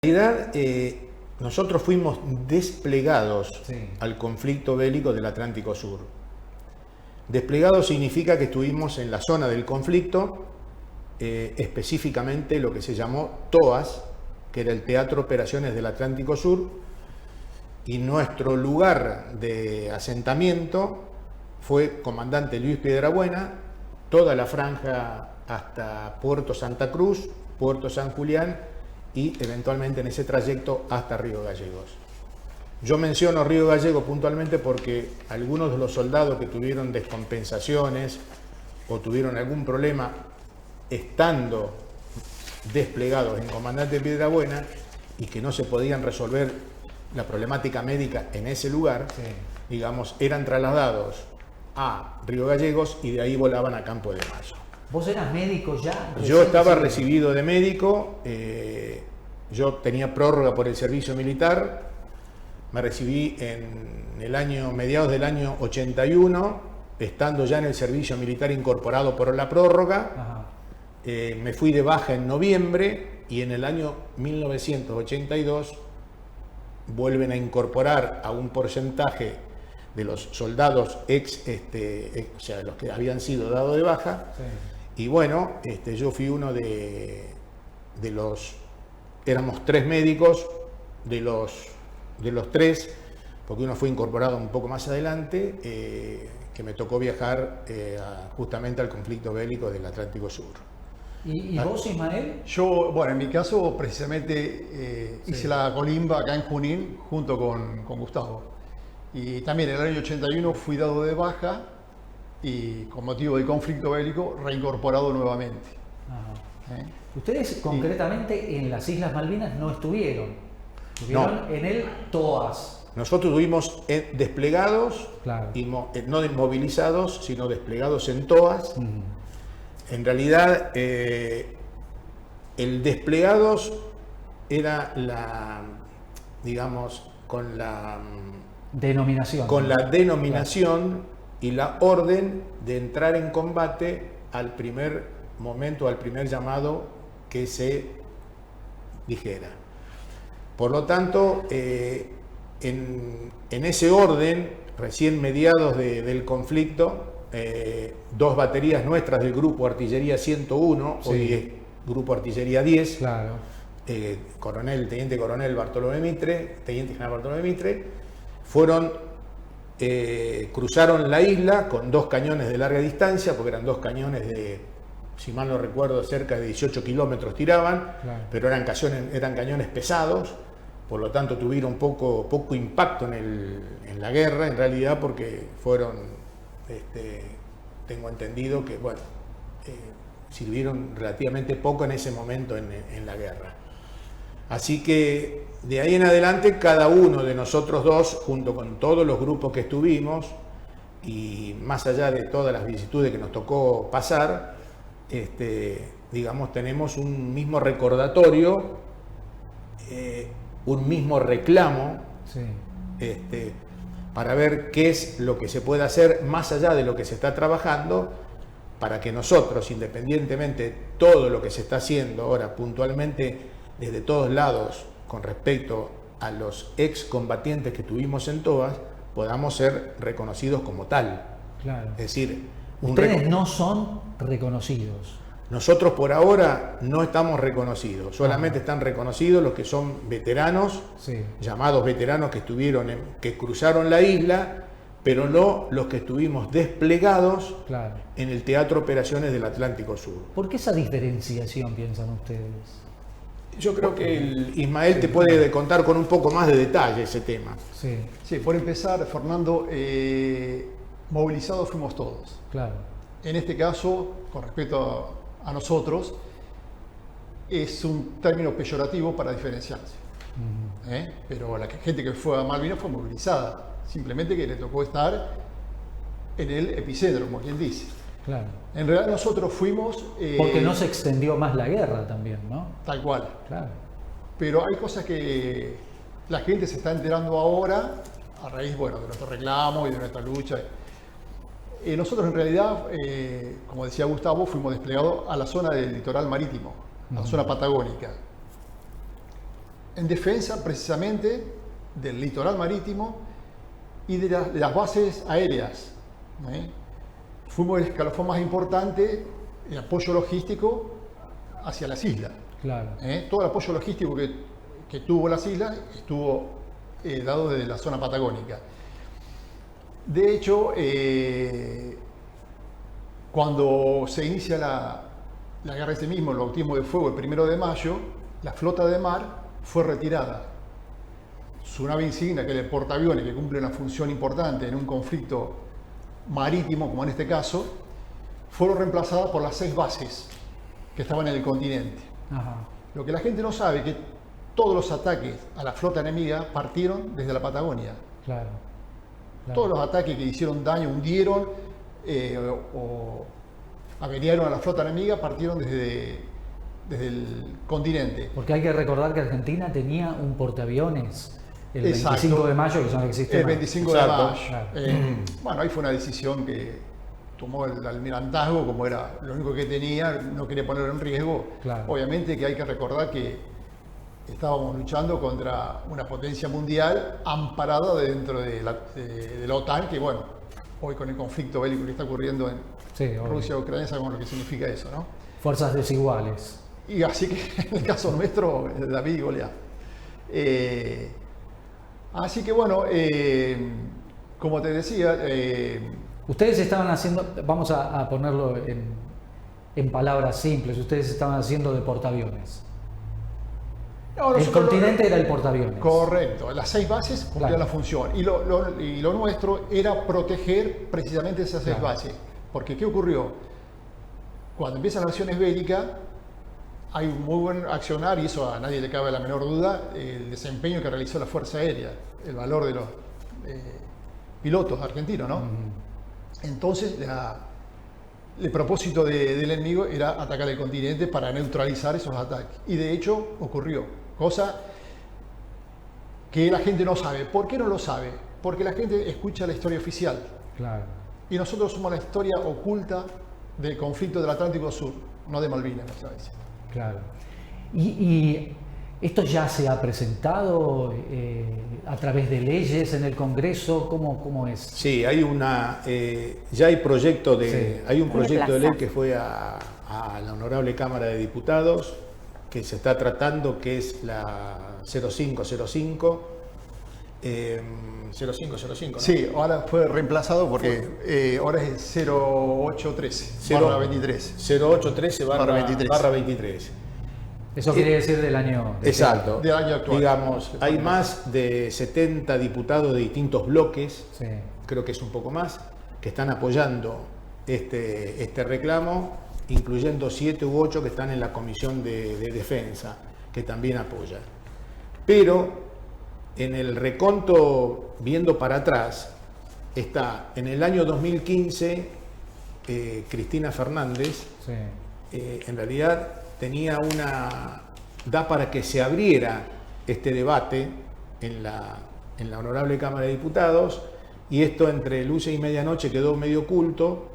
En realidad, nosotros fuimos desplegados al conflicto bélico del Atlántico Sur. Desplegados significa que estuvimos en la zona del conflicto, específicamente lo que se llamó TOAS, que era el Teatro de Operaciones del Atlántico Sur, y nuestro lugar de asentamiento fue Comandante Luis Piedrabuena, toda la franja hasta Puerto Santa Cruz, Puerto San Julián y eventualmente en ese trayecto hasta Río Gallegos. Yo menciono Río Gallegos puntualmente porque algunos de los soldados que tuvieron descompensaciones o tuvieron algún problema estando desplegados en Comandante Piedrabuena y que no se podían resolver la problemática médica en ese lugar, digamos, eran trasladados a Río Gallegos y de ahí volaban a Campo de Mayo. ¿Vos eras médico ya? Yo estaba recibido de médico, yo tenía prórroga por el servicio militar, me recibí en el año, mediados del año 81, estando ya en el servicio militar incorporado por la prórroga. Me fui de baja en noviembre y en el año 1982 vuelven a incorporar a un porcentaje de los soldados o sea, los que habían sido dados de baja. Y bueno, yo fui uno de los, éramos 3 médicos, de los 3, porque uno fue incorporado un poco más adelante, que me tocó viajar justamente al conflicto bélico del Atlántico Sur. ¿Y vos, Ismael? Yo, bueno, en mi caso, precisamente hice la colimba acá en Junín junto con Gustavo. Y también en el año 81 fui dado de baja y con motivo del conflicto bélico reincorporado nuevamente. Ustedes concretamente en las Islas Malvinas no estuvieron, estuvieron en el TOAS. Nosotros estuvimos desplegados, y no desmovilizados, sino desplegados en TOAS. En realidad, el desplegados era digamos, con la denominación y la orden de entrar en combate al primer momento, al primer llamado que se dijera. Por lo tanto, en ese orden, recién mediados del conflicto, 2 baterías nuestras del Grupo Artillería 101, hoy es Grupo Artillería 10, Teniente Coronel Bartolomé Mitre, Teniente General Bartolomé Mitre, cruzaron la isla con 2 cañones de larga distancia, porque eran 2 cañones de, si mal no recuerdo, cerca de 18 kilómetros tiraban, pero eran cañones pesados, por lo tanto tuvieron poco impacto en la guerra, en realidad, porque fueron, tengo entendido que, bueno, sirvieron relativamente poco en ese momento en la guerra. Así que de ahí en adelante cada uno de nosotros dos, junto con todos los grupos que estuvimos, y más allá de todas las vicisitudes que nos tocó pasar, digamos, tenemos un mismo recordatorio, un mismo reclamo, para ver qué es lo que se puede hacer más allá de lo que se está trabajando, para que nosotros, independientemente de todo lo que se está haciendo ahora puntualmente desde todos lados con respecto a los excombatientes que tuvimos en TOAS, podamos ser reconocidos como tal. Es decir, ustedes no son reconocidos. Nosotros por ahora no estamos reconocidos, solamente están reconocidos los que son veteranos, llamados veteranos que cruzaron la isla, pero no los que estuvimos desplegados en el Teatro de Operaciones del Atlántico Sur. ¿Por qué esa diferenciación piensan ustedes? Yo creo que Ismael te puede contar con un poco más de detalle ese tema. Sí, por empezar, Fernando, movilizados fuimos todos. En este caso, con respecto a nosotros, es un término peyorativo para diferenciarse. Pero la gente que fue a Malvinas fue movilizada, simplemente que le tocó estar en el epicentro, como quien dice. En realidad nosotros fuimos... porque no se extendió más la guerra también, ¿no? Tal cual. Pero hay cosas que la gente se está enterando ahora a raíz, bueno, de nuestro reclamo y de nuestra lucha. Nosotros en realidad, como decía Gustavo, fuimos desplegados a la zona del litoral marítimo, a la zona patagónica. en defensa precisamente del litoral marítimo y de las bases aéreas. Fuimos el escalafón más importante, el apoyo logístico hacia las islas. Claro. Todo el apoyo logístico que tuvo las islas estuvo dado desde la zona patagónica. De hecho, cuando se inicia la guerra ese mismo, el bautismo de fuego, el 1 de mayo, la flota de mar fue retirada. Su nave insignia, que es el portaaviones, que cumple una función importante en un conflicto marítimo, como en este caso, fueron reemplazadas por las 6 bases que estaban en el continente. Ajá. Lo que la gente no sabe es que todos los ataques a la flota enemiga partieron desde la Patagonia. Claro. Todos los ataques que hicieron daño, hundieron o averiaron a la flota enemiga partieron desde el continente. Porque hay que recordar que Argentina tenía un portaaviones el Exacto. 25 de mayo, que ya no existe El más. 25 de Exacto. mayo. Claro. Bueno, ahí fue una decisión que tomó el almirantazgo, como era lo único que tenía, no quería ponerlo en riesgo. Claro. Obviamente que hay que recordar que estábamos luchando contra una potencia mundial amparada dentro de la OTAN, que bueno, hoy con el conflicto bélico que está ocurriendo en Sí, obvio. Rusia y Ucrania sabemos lo que significa eso, ¿no? Fuerzas desiguales. Y así que en el caso nuestro, David y Goliat. Así que bueno, como te decía, Ustedes estaban haciendo, vamos a ponerlo en palabras simples, ustedes estaban haciendo de portaaviones. no, El nosotros continente era el portaaviones. Correcto, las 6 bases cumplían Claro. la función y lo nuestro era proteger precisamente esas 6 Claro. bases. Porque ¿qué ocurrió? Cuando empiezan las acciones bélicas, hay un muy buen accionar, y eso a nadie le cabe la menor duda, el desempeño que realizó la Fuerza Aérea, el valor de los pilotos argentinos, ¿no? Entonces, el propósito del enemigo era atacar el continente para neutralizar esos ataques. Y de hecho ocurrió, cosa que la gente no sabe. ¿Por qué no lo sabe? Porque la gente escucha la historia oficial. Claro. Y nosotros somos la historia oculta del conflicto del Atlántico Sur, no de Malvinas, muchas veces. Claro. Y esto ya se ha presentado a través de leyes en el Congreso. ¿Cómo es? Sí, hay ya hay proyecto Sí. hay un Una proyecto de plaza. ley que fue a la Honorable Cámara de Diputados, que se está tratando, que es la 0505. 0505, ¿no? Sí, ahora fue reemplazado porque ahora es el 0813, barra 23. 0813 Barra 23. barra 23. Eso quiere decir del año... Exacto. Del año actual. Digamos, hay más de 70 diputados de distintos bloques, Sí. creo que es un poco más, que están apoyando este reclamo, incluyendo 7 u 8 que están en la Comisión de Defensa, que también apoyan. Pero en el reconto, viendo para atrás, está en el año 2015, Cristina Fernández, Sí. en realidad da para que se abriera este debate en la Honorable Cámara de Diputados, y esto entre luces y medianoche quedó medio oculto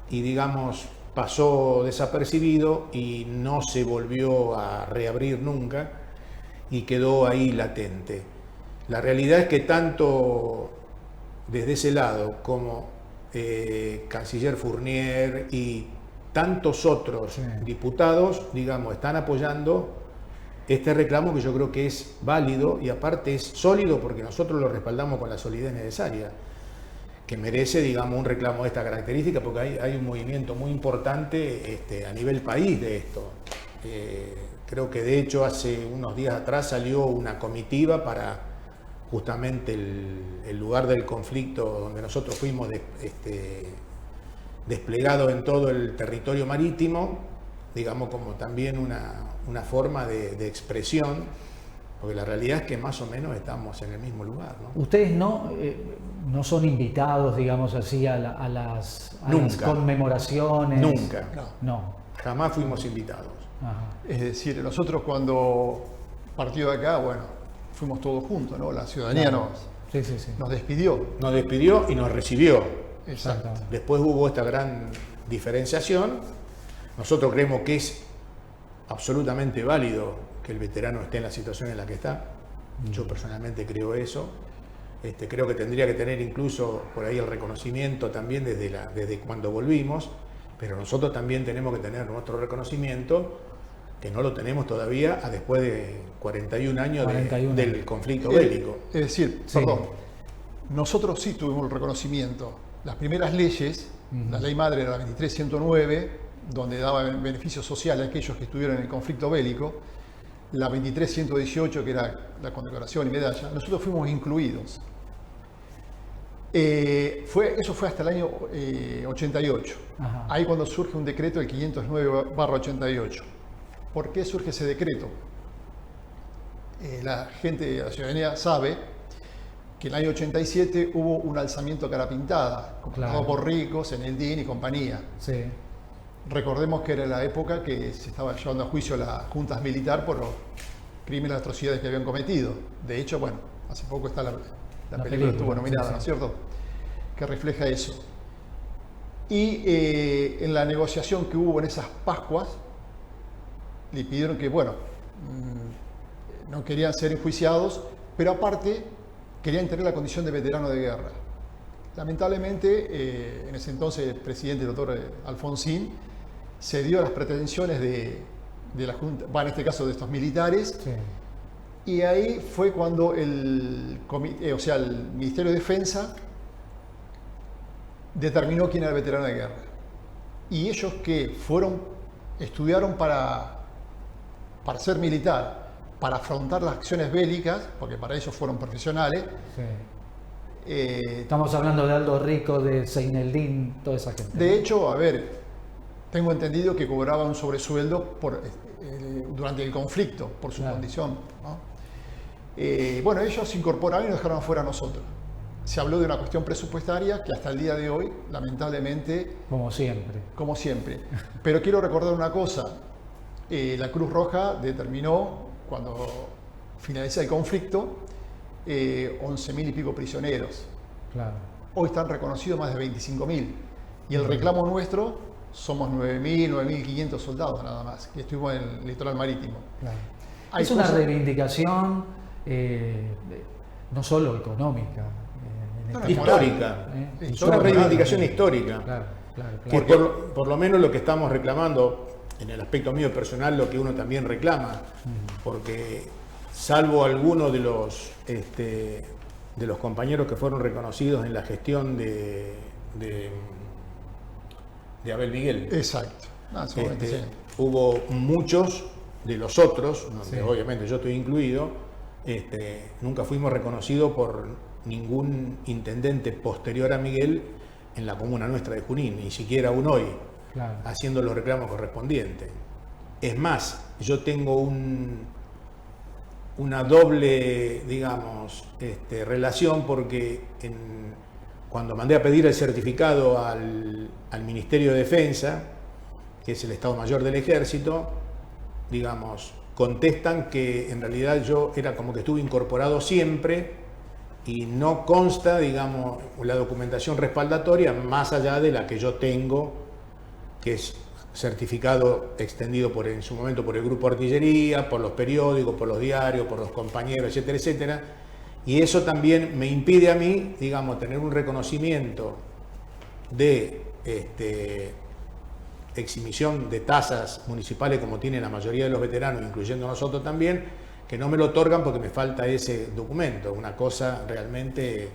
y, digamos, pasó desapercibido y no se volvió a reabrir nunca y quedó ahí latente. La realidad es que tanto desde ese lado como Canciller Fournier y tantos otros diputados, digamos, están apoyando este reclamo, que yo creo que es válido y aparte es sólido, porque nosotros lo respaldamos con la solidez necesaria, que merece, digamos, un reclamo de esta característica, porque hay un movimiento muy importante a nivel país de esto. Creo que de hecho hace unos días atrás salió una comitiva para justamente el lugar del conflicto donde nosotros fuimos desplegados en todo el territorio marítimo, digamos, como también una forma de expresión, porque la realidad es que más o menos estamos en el mismo lugar, ¿no? Ustedes no son invitados, digamos así, a las Nunca. conmemoraciones. Nunca. No. Jamás fuimos invitados. Ajá. Es decir, nosotros cuando partió de acá, bueno, fuimos todos juntos, ¿no? La ciudadanía Claro. Sí. nos despidió. Nos despidió y nos recibió. Exacto. Después hubo esta gran diferenciación. Nosotros creemos que es absolutamente válido que el veterano esté en la situación en la que está. Yo personalmente creo eso. Creo que tendría que tener incluso por ahí el reconocimiento también desde cuando volvimos, pero nosotros también tenemos que tener nuestro reconocimiento, que no lo tenemos todavía después de 41 años del conflicto bélico. Es decir, perdón, nosotros sí tuvimos el reconocimiento. Las primeras leyes, la ley madre era la 23.109, donde daba beneficios sociales a aquellos que estuvieron en el conflicto bélico, la 23.118, que era la condecoración y medalla, nosotros fuimos incluidos. Eso fue hasta el año 88. Ajá. Ahí cuando surge un decreto, el 509/88. ¿Por qué surge ese decreto? La gente de la ciudadanía sabe que en el año 87 hubo un alzamiento a cara pintada, comandado por ricos, en el DIN y compañía. Sí. Recordemos que era la época que se estaba llevando a juicio las juntas militares por los crímenes y atrocidades que habían cometido. De hecho, bueno, hace poco está la película estuvo nominada, ¿no es cierto? Que refleja eso. Y en la negociación que hubo en esas Pascuas, le pidieron que, bueno, no querían ser enjuiciados, pero aparte querían tener la condición de veterano de guerra. Lamentablemente, en ese entonces el presidente, el doctor Alfonsín, cedió a las pretensiones de la Junta, en este caso de estos militares, y ahí fue cuando el Ministerio de Defensa determinó quién era el veterano de guerra. Y ellos que estudiaron para ser militar, para afrontar las acciones bélicas, porque para ellos fueron profesionales. Estamos hablando de Aldo Rico, de Seineldín, toda esa gente. De hecho, a ver, tengo entendido que cobraba un sobresueldo durante el conflicto, por su condición, ¿no? Bueno, ellos se incorporaron y nos dejaron afuera a nosotros. Se habló de una cuestión presupuestaria que hasta el día de hoy, lamentablemente... Como siempre. Pero quiero recordar una cosa. La Cruz Roja determinó, cuando finaliza el conflicto, 11.000 y pico prisioneros. Claro. Hoy están reconocidos más de 25.000. Y el reclamo nuestro somos 9.000, 9.500 soldados nada más, que estuvimos en el litoral marítimo. Claro. Es una reivindicación no solo económica, histórica. Es una reivindicación histórica. Claro. Que por lo menos lo que estamos reclamando, en el aspecto mío personal, lo que uno también reclama, porque salvo algunos de los compañeros que fueron reconocidos en la gestión de Abel Miguel. Exacto. Hubo muchos de los otros, donde obviamente yo estoy incluido, nunca fuimos reconocidos por ningún intendente posterior a Miguel en la comuna nuestra de Junín, ni siquiera aún hoy, haciendo los reclamos correspondientes. Es más, yo tengo una doble, digamos, relación, porque cuando mandé a pedir el certificado al Ministerio de Defensa, que es el Estado Mayor del Ejército, digamos, contestan que en realidad yo era como que estuve incorporado siempre y no consta, digamos, la documentación respaldatoria más allá de la que yo tengo, que es certificado extendido en su momento por el Grupo Artillería, por los periódicos, por los diarios, por los compañeros, etcétera, etcétera. Y eso también me impide a mí, digamos, tener un reconocimiento de exhibición de tasas municipales como tienen la mayoría de los veteranos, incluyendo nosotros también, que no me lo otorgan porque me falta ese documento. Una cosa realmente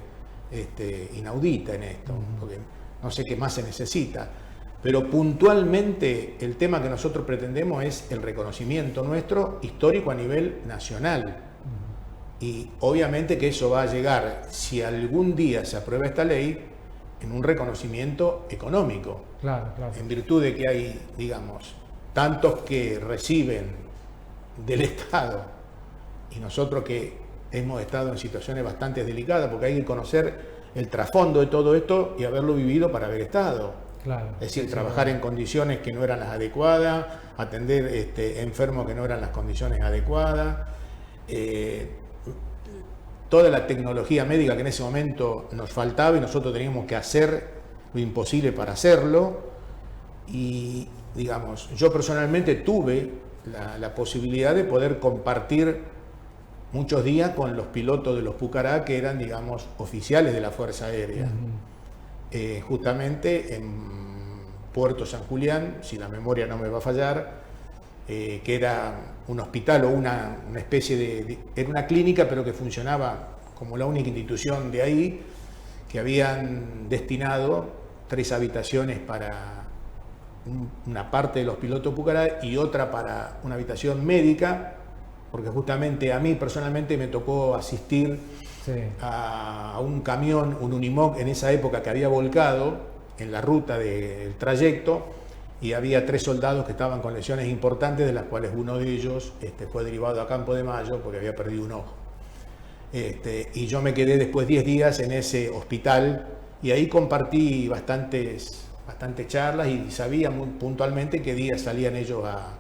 inaudita en esto, porque no sé qué más se necesita. Pero puntualmente el tema que nosotros pretendemos es el reconocimiento nuestro histórico a nivel nacional. Y obviamente que eso va a llegar, si algún día se aprueba esta ley, en un reconocimiento económico. Claro. En virtud de que hay, digamos, tantos que reciben del Estado y nosotros que hemos estado en situaciones bastante delicadas, porque hay que conocer el trasfondo de todo esto y haberlo vivido para haber estado. Claro. Es decir, trabajar en condiciones que no eran las adecuadas, atender enfermos que no eran las condiciones adecuadas, toda la tecnología médica que en ese momento nos faltaba y nosotros teníamos que hacer lo imposible para hacerlo. Y, digamos, yo personalmente tuve la posibilidad de poder compartir muchos días con los pilotos de los Pucará, que eran, digamos, oficiales de la Fuerza Aérea. Justamente en Puerto San Julián, si la memoria no me va a fallar, que era un hospital o una especie era una clínica, pero que funcionaba como la única institución de ahí, que habían destinado 3 habitaciones para una parte de los pilotos Pucará y otra para una habitación médica, porque justamente a mí personalmente me tocó asistir a un camión, un Unimog en esa época, que había volcado en la ruta del trayecto, y había 3 soldados que estaban con lesiones importantes, de las cuales uno de ellos fue derivado a Campo de Mayo porque había perdido un ojo. Y yo me quedé después 10 días en ese hospital, y ahí compartí bastantes charlas, y sabía muy puntualmente qué días salían ellos a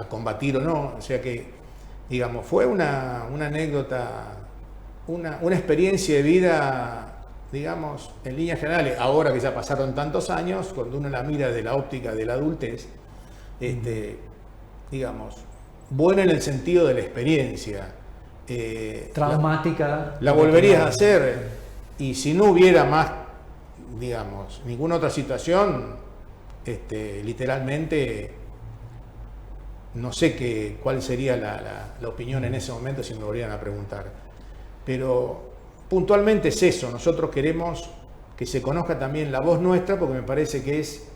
combatir o no. O sea que, digamos, fue una anécdota, una experiencia de vida, digamos, en líneas generales. Ahora que ya pasaron tantos años, cuando uno la mira de la óptica de la adultez, digamos, buena en el sentido de la experiencia. Traumática. La volverías a hacer, y si no hubiera más, digamos, ninguna otra situación, literalmente no sé cuál sería la opinión en ese momento si me volvieran a preguntar. Pero puntualmente es eso, nosotros queremos que se conozca también la voz nuestra, porque me parece que es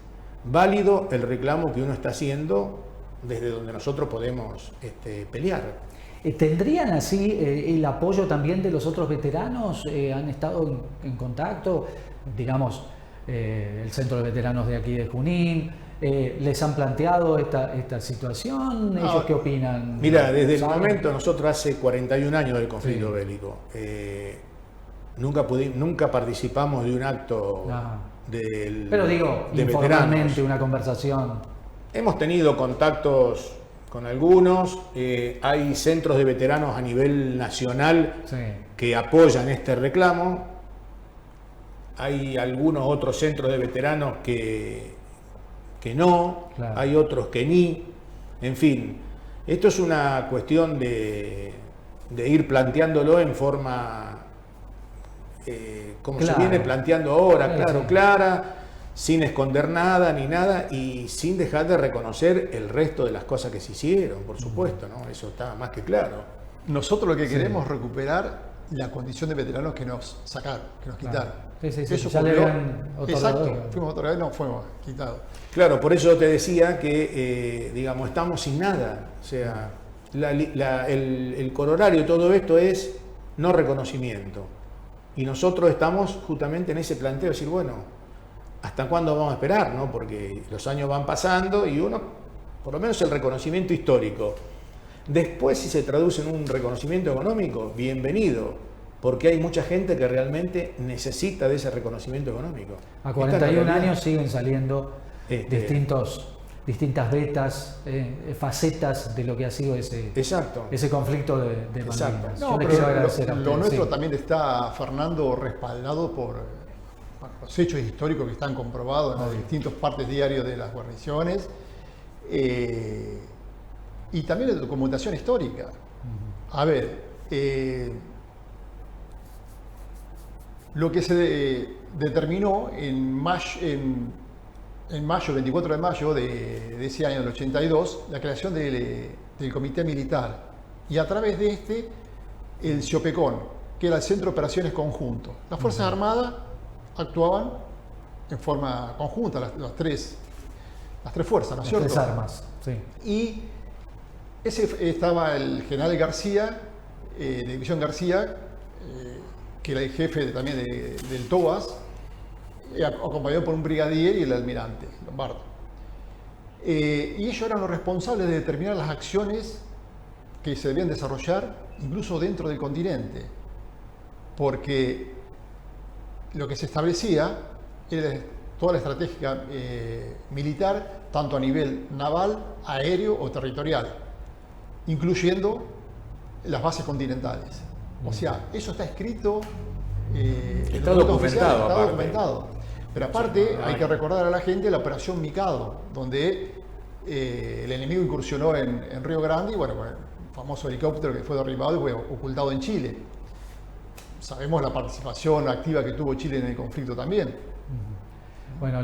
válido el reclamo que uno está haciendo desde donde nosotros podemos pelear. ¿Tendrían así el apoyo también de los otros veteranos? ¿Han estado en contacto? Digamos, el Centro de Veteranos de aquí de Junín, ¿les han planteado esta situación? ¿Ellos qué opinan? Mira, desde el momento, nosotros hace 41 años del conflicto bélico, nunca participamos de un acto pero digo, de informalmente, veteranos. una conversación. Hemos tenido contactos con algunos, hay centros de veteranos a nivel nacional que apoyan este reclamo, hay algunos otros centros de veteranos que no, hay otros que ni, en fin, esto es una cuestión de ir planteándolo en forma como se viene planteando ahora, clara, sin esconder nada ni nada, y sin dejar de reconocer el resto de las cosas que se hicieron, por supuesto, ¿no? Eso está más que claro. Nosotros lo que queremos es recuperar la condición de veteranos que nos sacaron, que nos quitaron. Eso ya le habían otorgado. Exacto, fuimos otra vez, no fuimos quitados. Claro, por eso te decía que, digamos, estamos sin nada. O sea, el corolario de todo esto es no reconocimiento. Y nosotros estamos justamente en ese planteo de decir, bueno, ¿hasta cuándo vamos a esperar? ¿No? Porque los años van pasando y uno, por lo menos el reconocimiento histórico. Después, si se traduce en un reconocimiento económico, bienvenido, porque hay mucha gente que realmente necesita de ese reconocimiento económico. A 41 años siguen saliendo distintas vetas, facetas de lo que ha sido ese conflicto de Malvinas. No, yo pero quiero agradecer a lo nuestro también está, Fernando, respaldado por los hechos históricos que están comprobados en los distintos partes diarios de las guarniciones, y también de documentación histórica. A ver, lo que se determinó en mayo, 24 de mayo de ese año, del 82, la creación del Comité Militar, y a través de el CIOPECON, que era el Centro de Operaciones Conjunto. Las Fuerzas Armadas actuaban en forma conjunta, las tres fuerzas, ¿no es cierto? Las tres armas, sí. Y estaba el general García, de División García, que era el jefe también del TOAS, acompañado por un brigadier y el almirante Lombardo. Y ellos eran los responsables de determinar las acciones que se debían desarrollar, incluso dentro del continente, porque lo que se establecía era toda la estrategia militar, tanto a nivel naval, aéreo o territorial, incluyendo las bases continentales. O sea, eso está escrito, está documentado. Pero aparte hay que recordar a la gente la operación Mikado, donde el enemigo incursionó en Río Grande y bueno, el famoso helicóptero que fue derribado y fue ocultado en Chile. Sabemos la participación activa que tuvo Chile en el conflicto también. Bueno,